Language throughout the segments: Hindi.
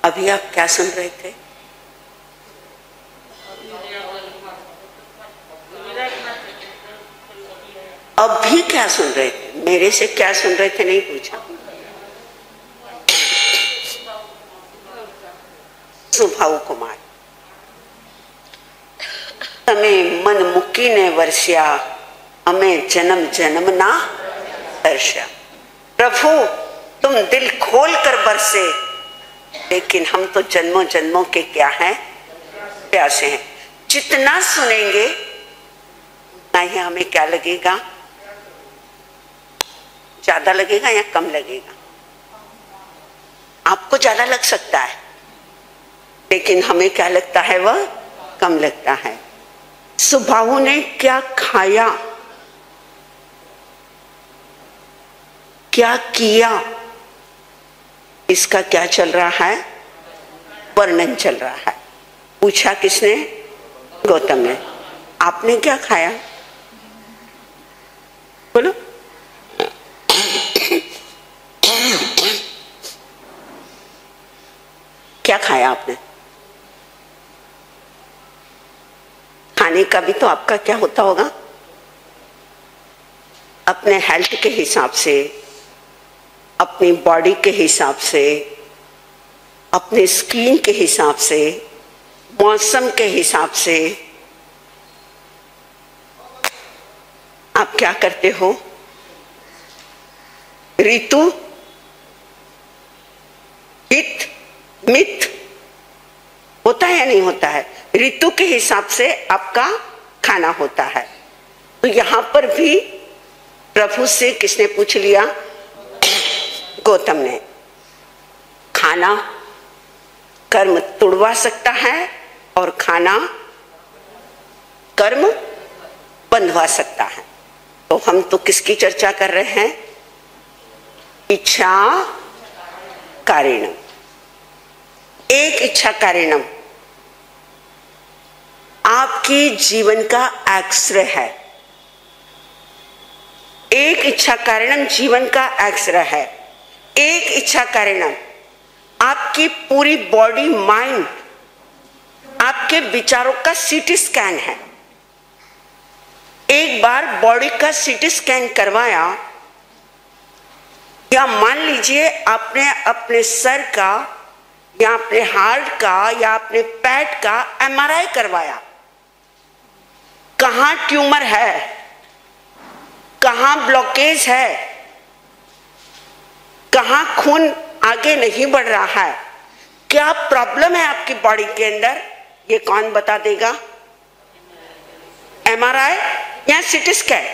अभी आप क्या सुन रहे थे? अभी क्या सुन रहे थे? मेरे से क्या सुन रहे थे नहीं पूछा। सुभाव कुमार, तमे मन मुकीने वर्ष्या, हमें जन्म जन्म ना दर्शा। प्रभु तुम दिल खोल कर बरसे, लेकिन हम तो जन्मों जन्मों के क्या हैं, प्यासे हैं। जितना सुनेंगे उतना ही हमें क्या लगेगा, ज्यादा लगेगा या कम लगेगा? आपको ज्यादा लग सकता है, लेकिन हमें क्या लगता है, वह कम लगता है। सुबाहु ने क्या खाया, क्या किया, इसका क्या चल रहा है, वर्णन चल रहा है। पूछा किसने? गौतम ने। आपने क्या खाया, बोलो। क्या खाया आपने? खाने का भी तो आपका क्या होता होगा, अपने हेल्थ के हिसाब से, अपनी बॉडी के हिसाब से, अपने स्किन के हिसाब से, मौसम के हिसाब से आप क्या करते हो? ऋतु, हित, मित होता है या नहीं होता है? ऋतु के हिसाब से आपका खाना होता है। तो यहां पर भी प्रभु से किसने पूछ लिया? गौतम ने। खाना कर्म तुड़वा सकता है और खाना कर्म बंधवा सकता है। तो हम तो किसकी चर्चा कर रहे हैं? इच्छा कारिणम। एक इच्छा कारिणम आपकी जीवन का एक्सरे है। एक इच्छा कारिणम जीवन का एक्सरे है। एक इच्छा कारिणम आपकी पूरी बॉडी, माइंड, आपके विचारों का सीटी स्कैन है। एक बार बॉडी का सीटी स्कैन करवाया, या मान लीजिए आपने अपने सर का या अपने हार्ट का या अपने पेट का एमआरआई करवाया। कहां ट्यूमर है, कहां ब्लॉकेज है, कहां खून आगे नहीं बढ़ रहा है, क्या प्रॉब्लम है आपकी बॉडी के अंदर, ये कौन बता देगा? एमआरआई या सीटी स्कैन।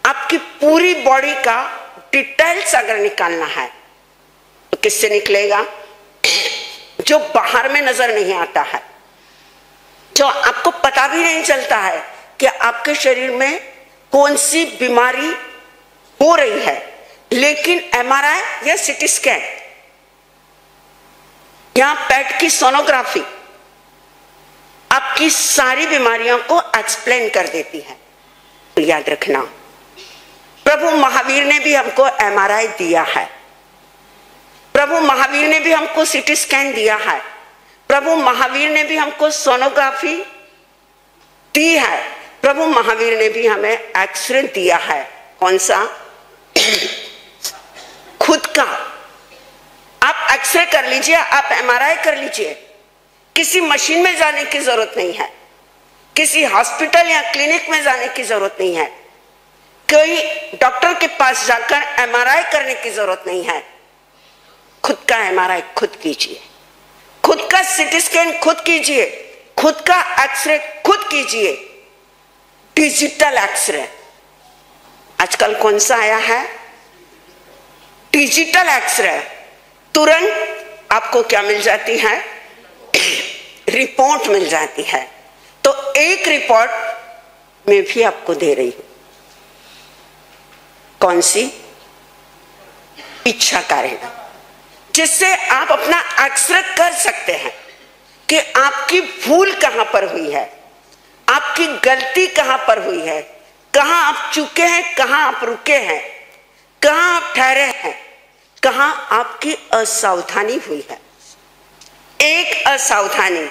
आपकी पूरी बॉडी का डिटेल्स अगर निकालना है तो किससे निकलेगा? जो बाहर में नजर नहीं आता है, जो आपको पता भी नहीं चलता है कि आपके शरीर में कौन सी बीमारी हो रही है, लेकिन एमआरआई या सीटी स्कैन या पेट की सोनोग्राफी आपकी सारी बीमारियों को एक्सप्लेन कर देती है। तो याद रखना, प्रभु महावीर ने भी हमको एमआरआई दिया है, प्रभु महावीर ने भी हमको सीटी स्कैन दिया है, प्रभु महावीर ने भी हमको सोनोग्राफी दी है, प्रभु महावीर ने भी हमें एक्सरे दिया है। कौन सा? खुद का। आप एक्सरे कर लीजिए, आप एमआरआई कर लीजिए, किसी मशीन में जाने की जरूरत नहीं है, किसी हॉस्पिटल या क्लिनिक में जाने की जरूरत नहीं है, कोई डॉक्टर के पास जाकर एमआरआई करने की जरूरत नहीं है। खुद का एमआरआई खुद कीजिए, खुद का सीटी स्कैन खुद कीजिए, खुद का एक्सरे खुद कीजिए। डिजिटल एक्सरे आजकल कौन सा आया है? Digital x-ray. तुरंत आपको क्या मिल जाती है? रिपोर्ट मिल जाती है। तो एक रिपोर्ट में भी आपको दे रही हूं, कौन सी? इच्छा कारिणम, जिससे आप अपना एक्सरे कर सकते हैं कि आपकी भूल कहां पर हुई है, आपकी गलती कहां पर हुई है, कहां आप चूके हैं, कहां आप रुके हैं, कहां आप ठहरे हैं, कहां आपकी असावधानी हुई है। एक असावधानी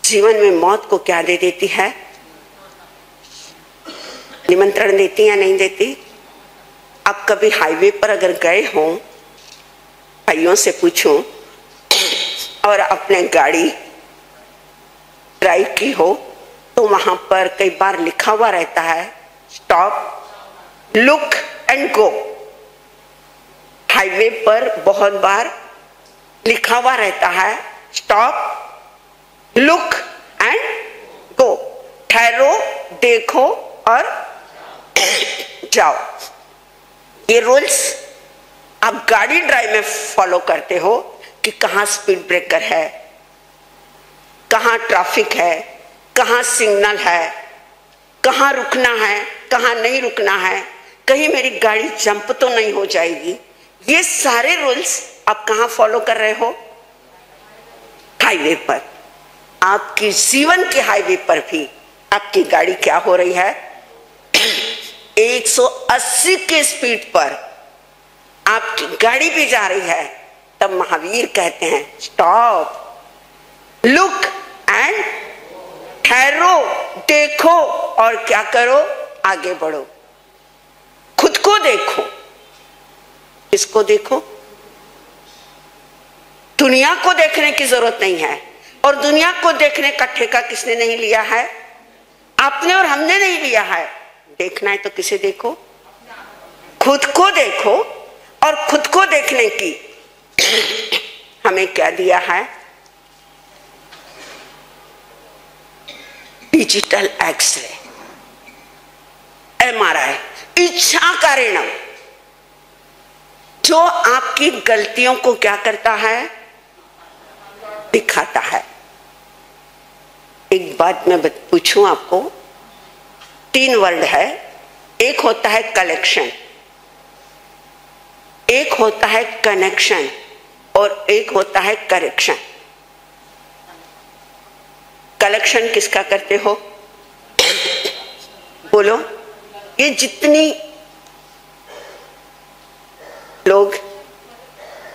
जीवन में मौत को क्या दे देती है? निमंत्रण देती या नहीं देती? आप कभी हाईवे पर अगर गए हो, भाइयों से पूछूं, और अपने गाड़ी ड्राइव की हो, तो वहां पर कई बार लिखा हुआ रहता है stop, look and go. Highway पर बहुत बार लिखा हुआ रहता है स्टॉप, लुक एंड गो, ठहरो, देखो और जाओ। ये रूल्स आप गाड़ी ड्राइव में फॉलो करते हो कि कहां स्पीड ब्रेकर है, कहां ट्रैफिक है, कहां सिग्नल है, कहां रुकना है, कहां नहीं रुकना है, कहीं मेरी गाड़ी जंप तो नहीं हो जाएगी। ये सारे रूल्स आप कहां फॉलो कर रहे हो? हाईवे पर। आपकी जीवन के हाईवे पर भी आपकी गाड़ी क्या हो रही है? 180 के स्पीड पर आपकी गाड़ी भी जा रही है। तब महावीर कहते हैं स्टॉप, लुक एंड, ठहरो, देखो और क्या करो? आगे बढ़ो। खुद को देखो। किसको देखो? दुनिया को देखने की जरूरत नहीं है। और दुनिया को देखने का ठेका किसने नहीं लिया है? आपने और हमने नहीं लिया है। देखना है तो किसे देखो? खुद को देखो। और खुद को देखने की हमें क्या दिया है? डिजिटल एक्सरे, MRI, इच्छा कारणम, जो आपकी गलतियों को क्या करता है? दिखाता है। एक बात मैं पूछूं आपको, 3 वर्ड है। एक होता है कलेक्शन, एक होता है कनेक्शन और एक होता है करेक्शन। कलेक्शन किसका करते हो? बोलो। ये जितनी लोग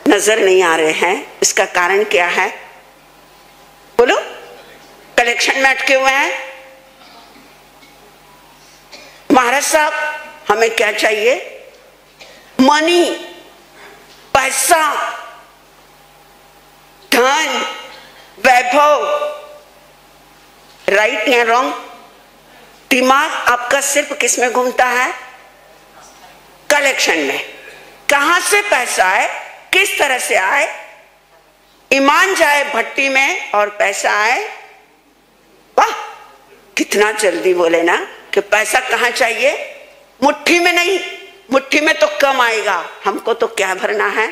नजर नहीं आ रहे हैं, इसका कारण क्या है? बोलो। कलेक्शन में अटके हुए हैं। महाराज साहब, हमें क्या चाहिए? मनी, पैसा, धन, वैभव। राइट या रॉन्ग? दिमाग आपका सिर्फ किस में घूमता है? कलेक्शन में। कहां से पैसा आए, किस तरह से आए? ईमान जाए भट्टी में और पैसा आए। वाह, कितना जल्दी बोले ना कि पैसा कहां चाहिए? मुट्ठी में नहीं। मुट्ठी में तो कम आएगा, हमको तो क्या भरना है?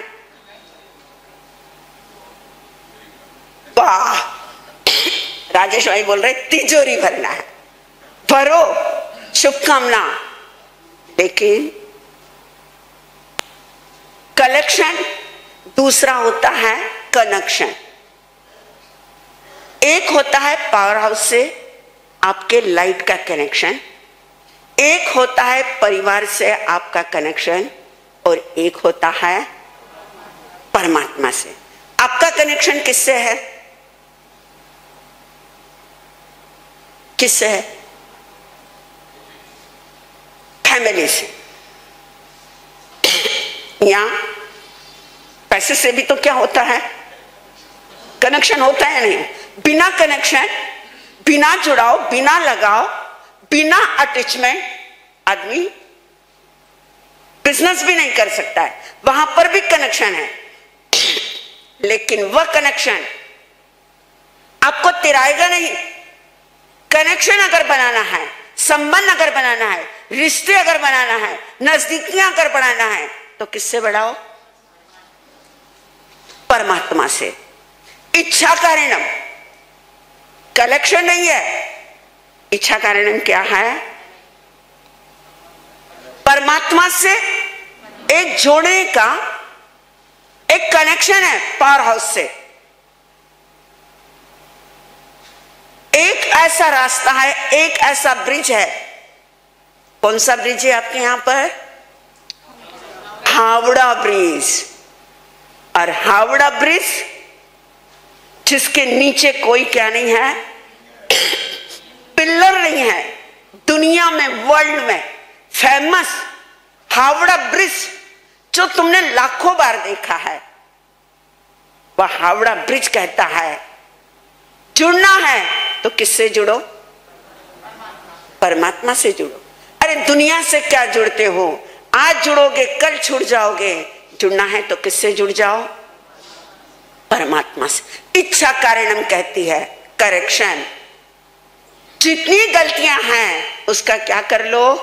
वाह, राजेश भाई बोल रहे तिजोरी भरना है। भरो, शुभकामना। लेकिन कलेक्शन दूसरा होता है कनेक्शन। एक होता है पावर हाउस से आपके लाइट का कनेक्शन, एक होता है परिवार से आपका कनेक्शन और एक होता है परमात्मा से। आपका कनेक्शन किससे है? किससे है? फैमिली से। या पैसे से भी तो क्या होता है? कनेक्शन होता है नहीं? बिना कनेक्शन, बिना जुड़ाव, बिना लगाव, बिना अटैचमेंट आदमी बिजनेस भी नहीं कर सकता है। वहां पर भी कनेक्शन है, लेकिन वह कनेक्शन आपको तिराएगा नहीं। कनेक्शन अगर बनाना है, संबंध अगर बनाना है, रिश्ते अगर बनाना है, नजदीकियां अगर बनाना है, तो किससे बढ़ाओ? परमात्मा से। इच्छा कारणम, कलेक्शन नहीं है। इच्छा कारणम क्या है? परमात्मा से एक जोड़ने का एक कनेक्शन है पावर हाउस से। एक ऐसा रास्ता है, एक ऐसा ब्रिज है। कौन सा ब्रिज है आपके यहां पर? हावड़ा ब्रिज। और हावड़ा ब्रिज जिसके नीचे कोई क्या नहीं है, पिलर नहीं है। दुनिया में, वर्ल्ड में फेमस हावड़ा ब्रिज जो तुमने लाखों बार देखा है, वह हावड़ा ब्रिज कहता है जुड़ना है तो किससे जुड़ो? परमात्मा से जुड़ो। अरे दुनिया से क्या जुड़ते हो? आज जुड़ोगे कल छूट जाओगे। जुड़ना है तो किससे जुड़ जाओ? परमात्मा से। इच्छा कारणम कहती है करेक्शन। जितनी गलतियां हैं उसका क्या कर लो?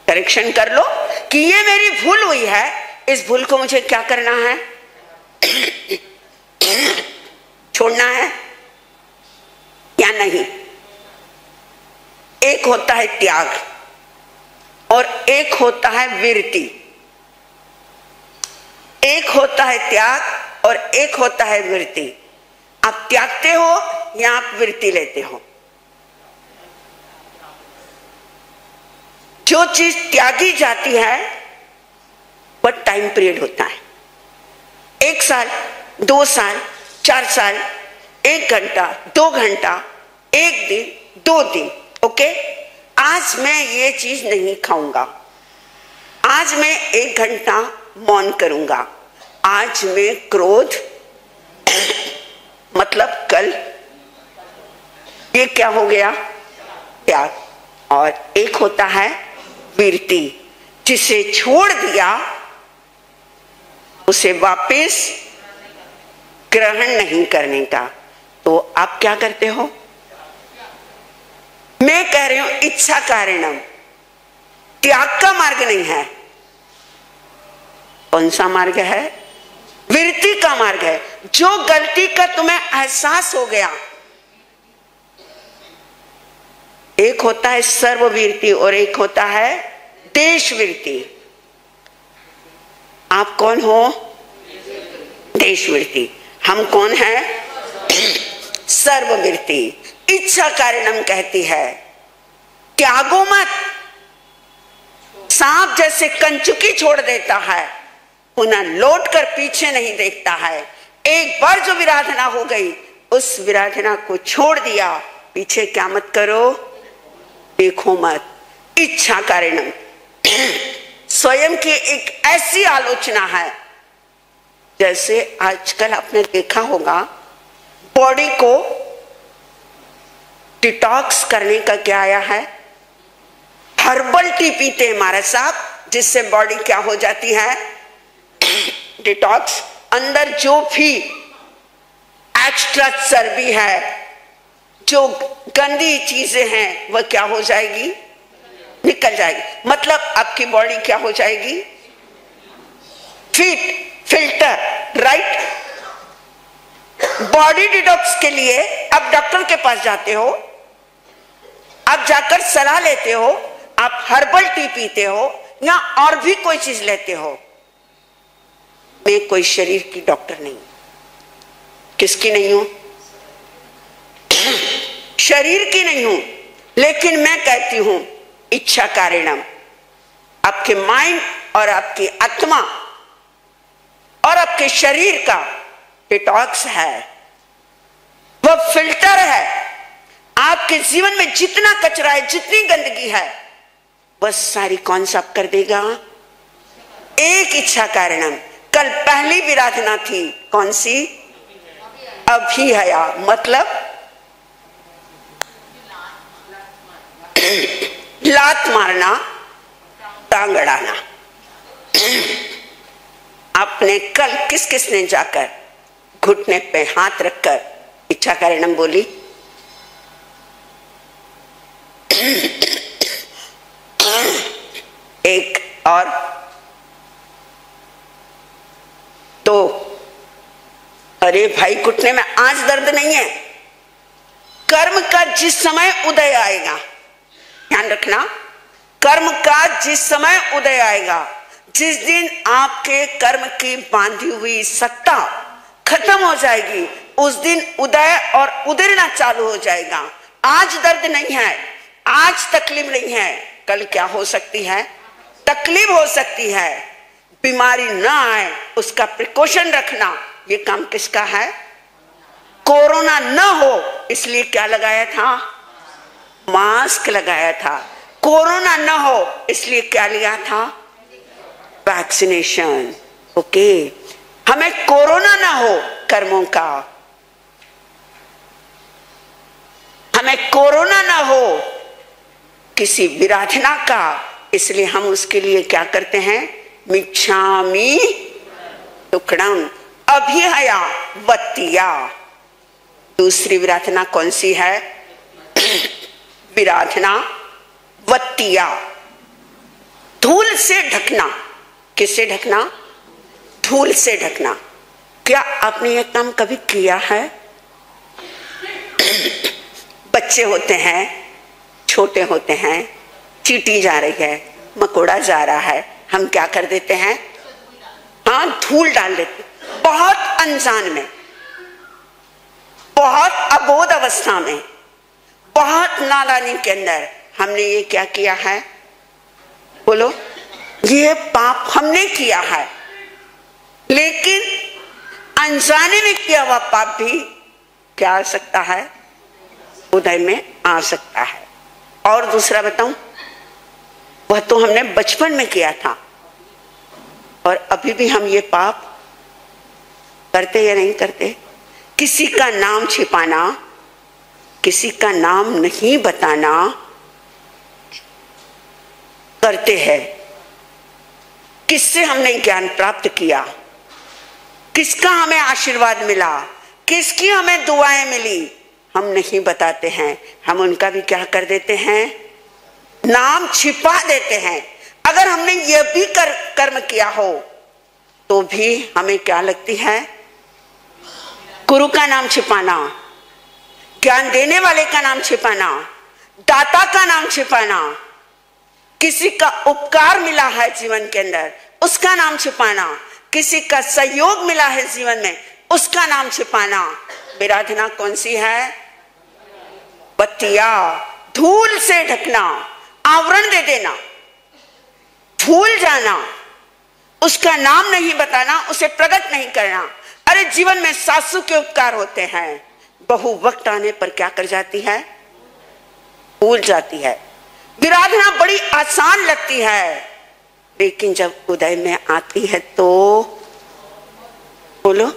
करेक्शन कर लो कि ये मेरी भूल हुई है, इस भूल को मुझे क्या करना है? छोड़ना है या नहीं? एक होता है त्याग और एक होता है विरति। एक होता है त्याग और एक होता है विरति। आप त्यागते हो या आप विरति लेते हो? जो चीज त्यागी जाती है वह टाइम पीरियड होता है। 1 साल, 2 साल, 4 साल, 1 घंटा, 2 घंटा, 1 दिन, 2 दिन। ओके, आज मैं ये चीज नहीं खाऊंगा, आज मैं 1 घंटा मौन करूंगा, आज मैं क्रोध मतलब कल, ये क्या हो गया? त्याग। और एक होता है विरति, जिसे छोड़ दिया उसे वापस ग्रहण नहीं करने का। तो आप क्या करते हो? मैं कह रही हूं इच्छा कारणम, त्याग का मार्ग नहीं है। कौन सा मार्ग है? विरति का मार्ग है। जो गलती का तुम्हें एहसास हो गया, एक होता है सर्वविरति और एक होता है देशविरति। आप कौन हो? देशविरति। हम कौन है? सर्वविरति। इच्छा कारणम कहती है त्यागो मत। सांप जैसे कंचुकी छोड़ देता है, पुनः लौट कर पीछे नहीं देखता है। एक बार जो विराधना हो गई, उस विराधना को छोड़ दिया, पीछे क्या मत करो, देखो मत। इच्छा कारणम स्वयं की एक ऐसी आलोचना है, जैसे आजकल आपने देखा होगा बॉडी को डिटॉक्स करने का क्या आया है? हर्बल टी पीते हैं महाराज साहब, जिससे बॉडी क्या हो जाती है? डिटॉक्स। अंदर जो भी एक्स्ट्रा चर्बी है, जो गंदी चीजें हैं, वह क्या हो जाएगी? निकल जाएगी। मतलब आपकी बॉडी क्या हो जाएगी? Fit, filter, right. Body detox के लिए आप डॉक्टर के पास जाते हो, आप जाकर सलाह लेते हो, आप हर्बल टी पीते हो या और भी कोई चीज लेते हो। मैं कोई शरीर की डॉक्टर नहीं। किसकी नहीं हूं? शरीर की नहीं हूं, लेकिन मैं कहती हूं इच्छा कारणम। आपके माइंड और आपकी आत्मा और आपके शरीर का डिटॉक्स है, वह फिल्टर है। आपके जीवन में जितना कचरा है, जितनी गंदगी है, वह सारी कौन साफ कर देगा? एक इच्छा कारणम। कल पहली विराधना थी, कौन सी? अभिहया, मतलब लात मारना, टांग अड़ाना। आपने कल किस किसने जाकर घुटने पे हाथ रखकर इच्छा कारणम बोली? एक और तो, अरे भाई घुटने में आज दर्द नहीं है। कर्म का जिस समय उदय आएगा, ध्यान रखना, कर्म का जिस समय उदय आएगा, जिस दिन आपके कर्म की बांधी हुई सत्ता खत्म हो जाएगी, उस दिन उदय और उदयना चालू हो जाएगा। आज दर्द नहीं है, आज तकलीफ नहीं है, कल क्या हो सकती है? तकलीफ हो सकती है। बीमारी ना आए उसका प्रिकॉशन रखना, ये काम किसका है? कोरोना न हो इसलिए क्या लगाया था? मास्क लगाया था। कोरोना न हो इसलिए क्या लिया था? वैक्सीनेशन। ओके, हमें कोरोना ना हो कर्मों का, हमें कोरोना ना हो किसी विराधना का, इसलिए हम उसके लिए क्या करते हैं? मिच्छामि दुक्कडम अभिहया वत्तिया। दूसरी विराधना कौन सी है? विराधना वत्तिया, धूल से ढकना। किससे ढकना? धूल से ढकना। क्या आपने यह काम कभी किया है? बच्चे होते हैं, छोटे होते हैं, चींटी जा रही है, मकोड़ा जा रहा है, हम क्या कर देते हैं? हाँ, धूल डाल देते, बहुत अनजान में, बहुत अबोध अवस्था में, बहुत नादानी के अंदर हमने ये क्या किया है? बोलो, ये पाप हमने किया है। लेकिन अनजाने में किया हुआ पाप भी क्या आ सकता है? उदय में आ सकता है। और दूसरा बताऊं, वह तो हमने बचपन में किया था और अभी भी हम ये पाप करते या नहीं करते? किसी का नाम छिपाना, किसी का नाम नहीं बताना करते हैं। किससे हमने ज्ञान प्राप्त किया, किसका हमें आशीर्वाद मिला, किसकी हमें दुआएं मिली, हम नहीं बताते हैं। हम उनका भी क्या कर देते हैं? नाम छिपा देते हैं। अगर हमने यह भी कर्म किया हो तो भी हमें क्या लगती है? गुरु का नाम छिपाना, ज्ञान देने वाले का नाम छिपाना, दाता का नाम छिपाना, किसी का उपकार मिला है जीवन के अंदर उसका नाम छिपाना, किसी का सहयोग मिला है जीवन में उसका नाम छिपाना। विराधना कौन सी है? बत्तिया, धूल से ढकना, आवरण दे देना, भूल जाना, उसका नाम नहीं बताना, उसे प्रकट नहीं करना। अरे जीवन में सासू के उपकार होते हैं, बहु वक्त आने पर क्या कर जाती है? भूल जाती है। विराधना बड़ी आसान लगती है, लेकिन जब उदय में आती है तो बोलो,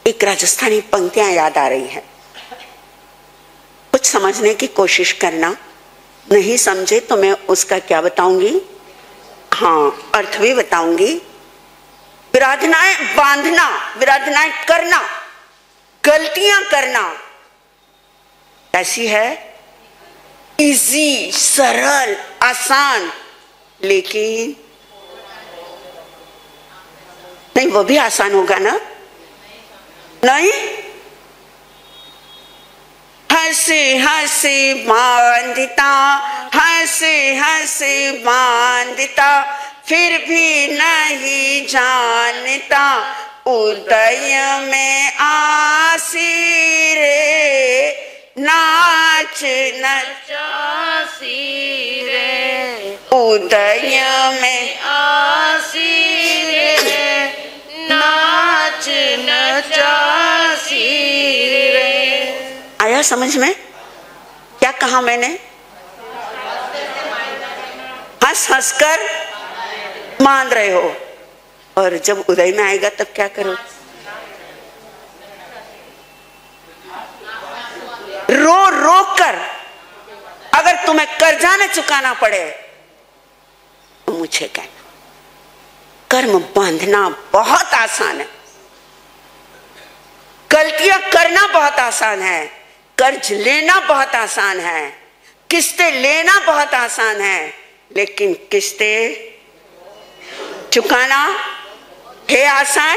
एक राजस्थानी पंक्तियां याद आ रही है, कुछ समझने की कोशिश करना, नहीं समझे तो मैं उसका क्या बताऊंगी? हाँ, अर्थ भी बताऊंगी। विराधनाएं बांधना, विराधनाएं करना, गलतियां करना ऐसी है इजी, सरल, आसान, लेकिन नहीं, वो भी आसान होगा ना? नहीं, हंसे हंसे बांधता, हंसे हंसे बांधता, फिर भी नहीं जानता, उदय में आसी रे, नाच नचासी रे, उदय में आसी रे, नाच नचासी रे। आया समझ में? क्या कहा मैंने? हंस हंस कर मान रहे हो, और जब उदय में आएगा तब क्या करो? रो रो कर। अगर तुम्हें कर्जा न चुकाना पड़े तो मुझे कहना। कर्म बांधना बहुत आसान है, गलतियां करना बहुत आसान है, कर्ज लेना बहुत आसान है, किस्तें लेना बहुत आसान है, लेकिन किस्तें चुकाना है आसान?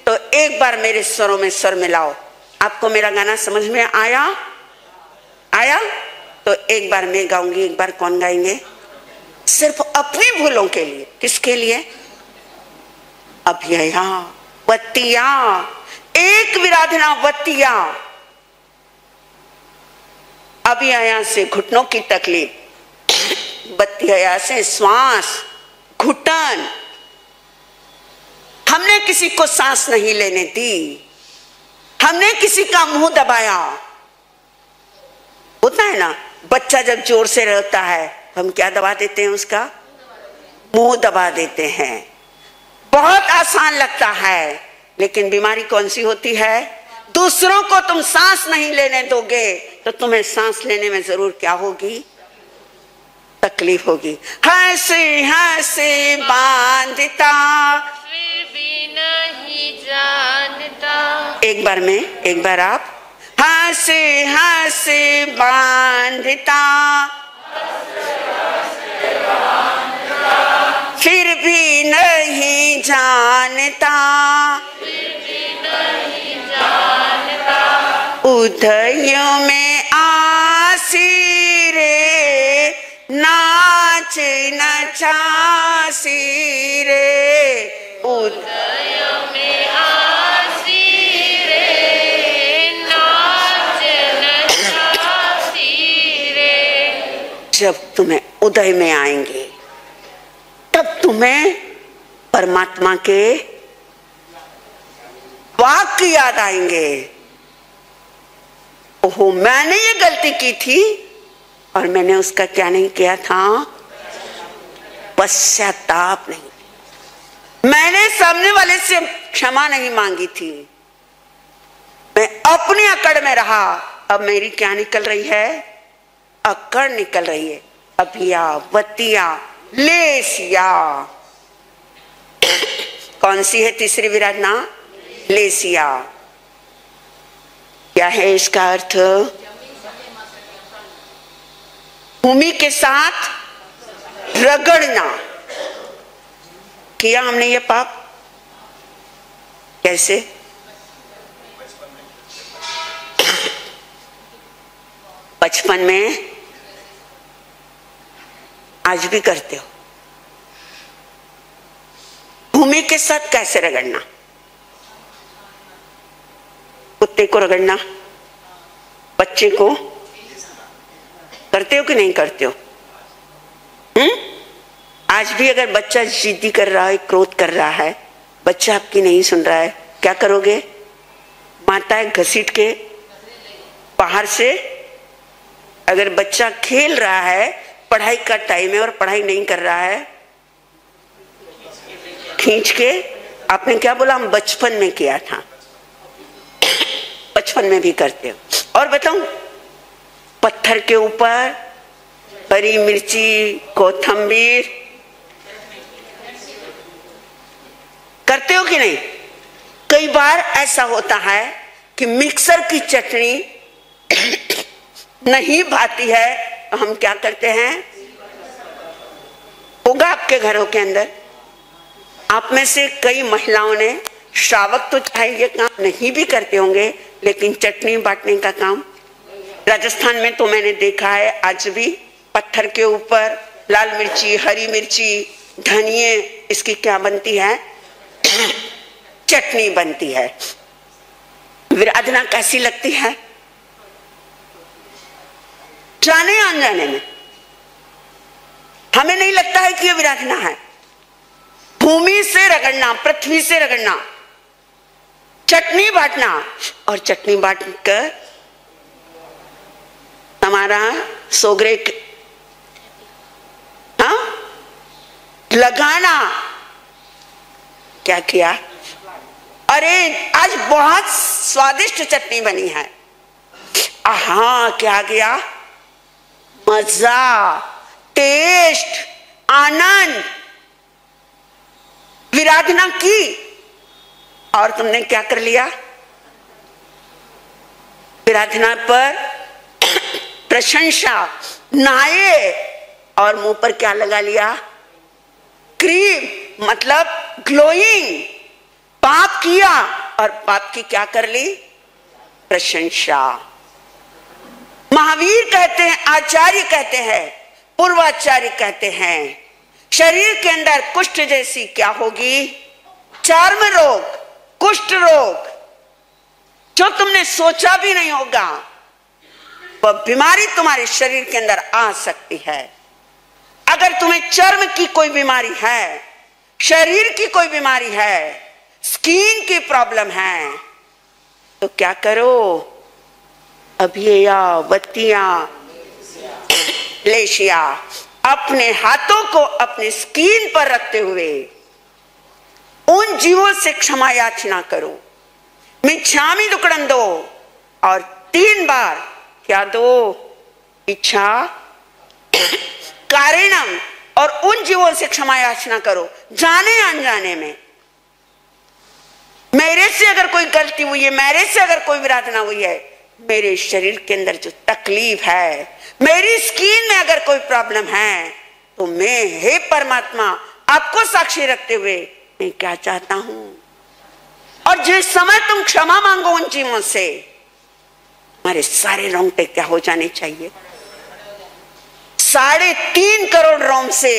तो एक बार मेरे स्वरों में स्वर मिलाओ। आपको मेरा गाना समझ में आया? आया? तो एक बार मैं गाऊंगी, एक बार कौन गाएंगे? सिर्फ अपनी भूलों के लिए। किसके लिए? अभ्यया वत्तिया, एक विराधना वत्तिया। अभ्यया से घुटनों की तकलीफ, वत्तिया से श्वास, घुटन। हमने किसी को सांस नहीं लेने दी, हमने किसी का मुंह दबाया, होता है ना, बच्चा जब जोर से रोता है हम क्या दबा देते हैं, उसका मुंह दबा देते हैं। बहुत आसान लगता है, लेकिन बीमारी कौन सी होती है? दूसरों को तुम सांस नहीं लेने दोगे तो तुम्हें सांस लेने में जरूर क्या होगी? तकलीफ होगी। हंसी हंसी बांधता फिर भी नहीं जानता। एक बार आप हंसी हंसी बांधता फिर भी नहीं जानता, उदयों में आसी रे नाच नचासी रे, उदयों में आसी रे नाच नचासी रे। जब तुम्हें उदय में आएंगे तब तुम्हें परमात्मा के वाक्य याद आएंगे। ओहो, मैंने ये गलती की थी और मैंने उसका क्या नहीं किया था? पश्चाताप नहीं। मैंने सामने वाले से क्षमा नहीं मांगी थी, मैं अपनी अकड़ में रहा। अब मेरी क्या निकल रही है? अकड़ निकल रही है। अभिया वतिया लेसिया। कौन सी है तीसरी विराधना? लेसिया। क्या है इसका अर्थ? भूमि के साथ रगड़ना। किया हमने ये पाप? कैसे? बचपन में, आज भी करते हो। भूमि के साथ कैसे रगड़ना? कुत्ते को रगड़ना, बच्चे को करते हो कि नहीं करते हो? आज भी अगर बच्चा जिद्दी कर रहा है, क्रोध कर रहा है, बच्चा आपकी नहीं सुन रहा है, क्या करोगे? माताएं घसीट के बाहर से, अगर बच्चा खेल रहा है, पढ़ाई का टाइम है और पढ़ाई नहीं कर रहा है, खींच के, आपने क्या बोला? हम बचपन में किया था, बचपन में भी करते हो। और बताऊं, पत्थर के ऊपर हरी मिर्ची, कोथिंबीर करते हो कि नहीं? कई बार ऐसा होता है कि मिक्सर की चटनी नहीं भाती है तो हम क्या करते हैं? होगा आपके घरों के अंदर, आप में से कई महिलाओं ने, श्रावक तो चाहे ये काम नहीं भी करते होंगे, लेकिन चटनी बांटने का काम राजस्थान में तो मैंने देखा है। आज भी पत्थर के ऊपर लाल मिर्ची, हरी मिर्ची, धनिये, इसकी क्या बनती है? चटनी बनती है। विराधना कैसी लगती है? जाने अनजाने में हमें नहीं लगता है कि ये विराधना है। भूमि से रगड़ना, पृथ्वी से रगड़ना, चटनी बांटना, और चटनी बांट कर हमारा सोगरे लगाना। क्या किया? अरे आज बहुत स्वादिष्ट चटनी बनी है। आहा, क्या किया? मजा, टेस्ट, आनंद, विराधना की, और तुमने क्या कर लिया? विराधना पर प्रशंसा, नहाए और मुंह पर क्या लगा लिया? क्रीम, मतलब ग्लोइंग। पाप किया और पाप की क्या कर ली? प्रशंसा। महावीर कहते हैं, आचार्य कहते हैं, पूर्वाचार्य कहते हैं, शरीर के अंदर कुष्ठ जैसी क्या होगी? चर्म रोग, कुष्ठ रोग, जो तुमने सोचा भी नहीं होगा, वह बीमारी तुम्हारे शरीर के अंदर आ सकती है। अगर तुम्हें चर्म की कोई बीमारी है, शरीर की कोई बीमारी है, स्किन की प्रॉब्लम है, तो क्या करो, अभिया वतिया लेशिया, अपने हाथों को अपने स्किन पर रखते हुए उन जीवों से क्षमा याचना करो। मिच्छामि दुक्कडम दो, और 3 बार क्या दो, इच्छा कारणम, और उन जीवों से क्षमा याचना करो जाने अनजाने में। मेरे से अगर कोई गलती हुई है, मेरे से अगर कोई विराधना हुई है, मेरे शरीर के अंदर जो तकलीफ है, मेरी स्किन में अगर कोई प्रॉब्लम है, तो मैं हे परमात्मा आपको साक्षी रखते हुए मैं क्या चाहता हूं, और जिस समय तुम क्षमा मांगो उन जीवों से, हमारे सारे रोंगटे क्या हो जाने चाहिए, 3.5 करोड़ रोम से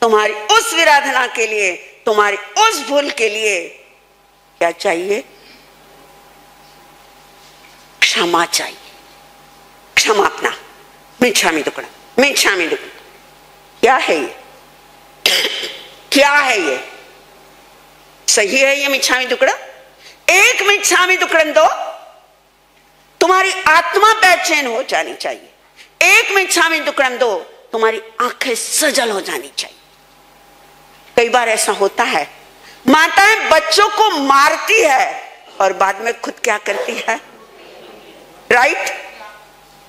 तुम्हारी उस विराधना के लिए, तुम्हारी उस भूल के लिए क्या चाहिए, क्षमा चाहिए। क्षमापना, मिच्छामि दुक्कडम, मिच्छामि दुक्कडम। क्या है ये, क्या है ये, सही है ये मिच्छामि दुक्कडम? एक मिच्छामि दुक्कडम दो, तुम्हारी आत्मा बेचैन हो जानी चाहिए। एक मिच्छामि दुक्कडम दो, तुम्हारी आंखें सजल हो जानी चाहिए। कई बार ऐसा होता है, माताएं बच्चों को मारती है और बाद में खुद क्या करती है, राइट?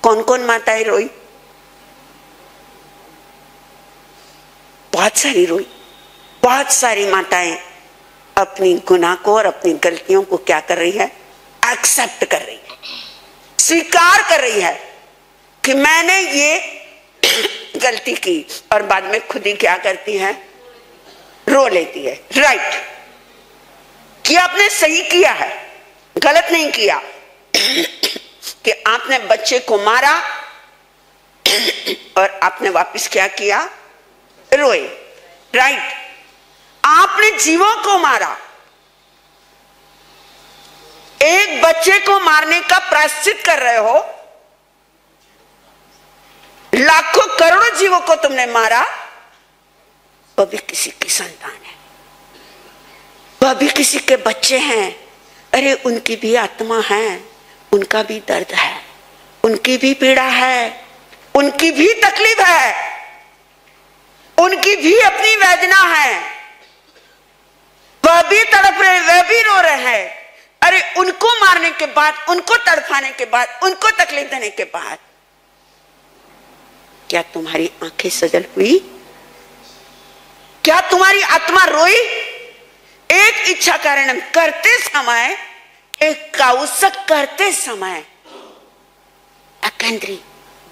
कौन कौन माताएं रोई? बहुत सारी रोई। बहुत सारी माताएं अपनी गुनाह को और अपनी गलतियों को क्या कर रही है, एक्सेप्ट कर रही है, स्वीकार कर रही है कि मैंने ये गलती की, और बाद में खुद ही क्या करती है, रो लेती है। राइट, कि आपने सही किया है, गलत नहीं किया कि आपने बच्चे को मारा और आपने वापस क्या किया, रोए। राइट, आपने जीवों को मारा। एक बच्चे को मारने का प्रायश्चित कर रहे हो, लाखों करोड़ों जीवों को तुमने मारा, वह भी किसी की संतान है, वह भी किसी के बच्चे हैं। अरे उनकी भी आत्मा है, उनका भी दर्द है, उनकी भी पीड़ा है, उनकी भी तकलीफ है, उनकी भी अपनी वेदना है, वह भी तड़प रहे, वह भी रो रहे हैं। अरे उनको मारने के बाद, उनको तड़पाने के बाद, उनको तकलीफ देने के बाद क्या तुम्हारी आंखें सजल हुई? क्या तुम्हारी आत्मा रोई? एक इच्छा कारणम करते समय, एक काउसक करते समय, अकेंद्री,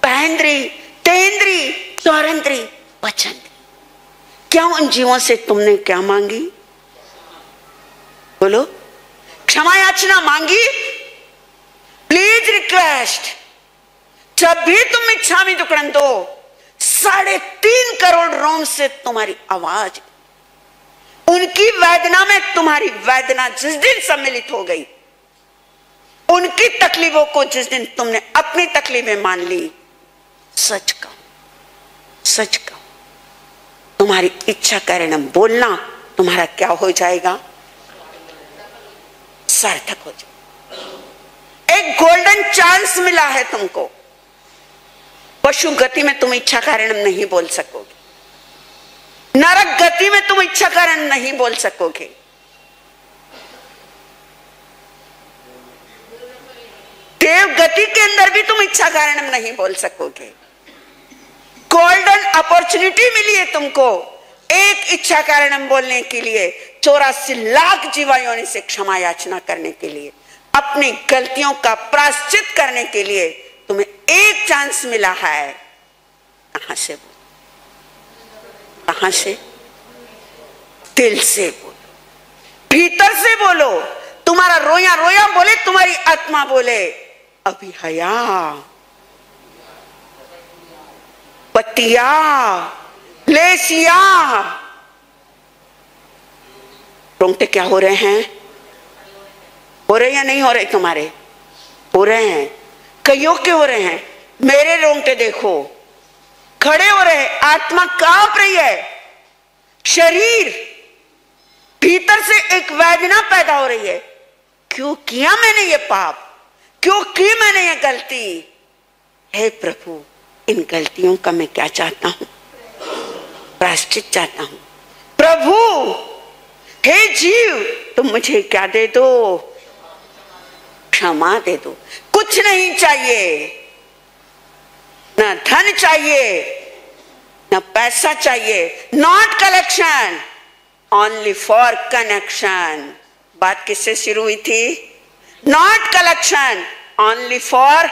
बहेंद्री, तेंद्री, चौरंद्री, पचंद्री, क्या उन जीवों से तुमने क्या मांगी? बोलो, क्षमा याचना मांगी? प्लीज रिक्वेस्ट, जब भी तुम मिच्छामि दुक्कडम दो, 3.5 करोड़ रोम से तुम्हारी आवाज, उनकी वेदना में तुम्हारी वेदना जिस दिन सम्मिलित हो गई, उनकी तकलीफों को जिस दिन तुमने अपनी तकलीफें मान ली, सच कहो, सच कहो, तुम्हारी इच्छा कारणम बोलना तुम्हारा क्या हो जाएगा, सार्थक हो जाएगा। एक गोल्डन चांस मिला है तुमको। पशु गति में तुम इच्छा कारणम नहीं बोल सकोगे, नरक गति में तुम इच्छा कारण नहीं बोल सकोगे, देव गति के अंदर भी तुम इच्छा कारणम नहीं बोल सकोगे। गोल्डन अपॉर्चुनिटी मिली है तुमको एक इच्छा कारणम बोलने के लिए, 84 लाख जीवायोनि से क्षमा याचना करने के लिए, अपनी गलतियों का प्रायश्चित करने के लिए तुम्हें एक चांस मिला है। कहां से बोलो, कहां से? दिल से बोलो, भीतर से बोलो। तुम्हारा रोया रोया बोले, तुम्हारी आत्मा बोले, अभी हया पतिया लेसिया। रोंगटे क्या हो रहे हैं? हो रहे या नहीं हो रहे? तुम्हारे हो रहे हैं, कईयों के हो रहे हैं। मेरे रोंगटे देखो खड़े हो रहे हैं, आत्मा कांप रही है, शरीर भीतर से एक वेदना पैदा हो रही है क्यों किया मैंने ये पाप, क्यों की मैंने ये गलती। हे प्रभु, इन गलतियों का मैं क्या चाहता हूं, प्रायश्चित चाहता हूं। प्रभु, हे जीव, तुम मुझे क्या दे दो, क्षमा दे दो। कुछ नहीं चाहिए, न धन चाहिए, न पैसा चाहिए। Not collection, only for connection. बात किससे शुरू हुई थी? Not collection, only for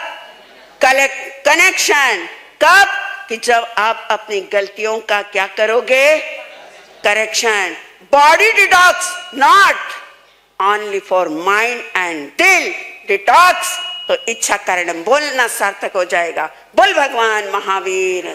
connection. कब? कि जब आप अपनी गलतियों का क्या करोगे, correction. Body detox, not only for mind and दिल डिटॉक्स। तो इच्छा कारण बोलना सार्थक हो जाएगा। बोल भगवान महावीर।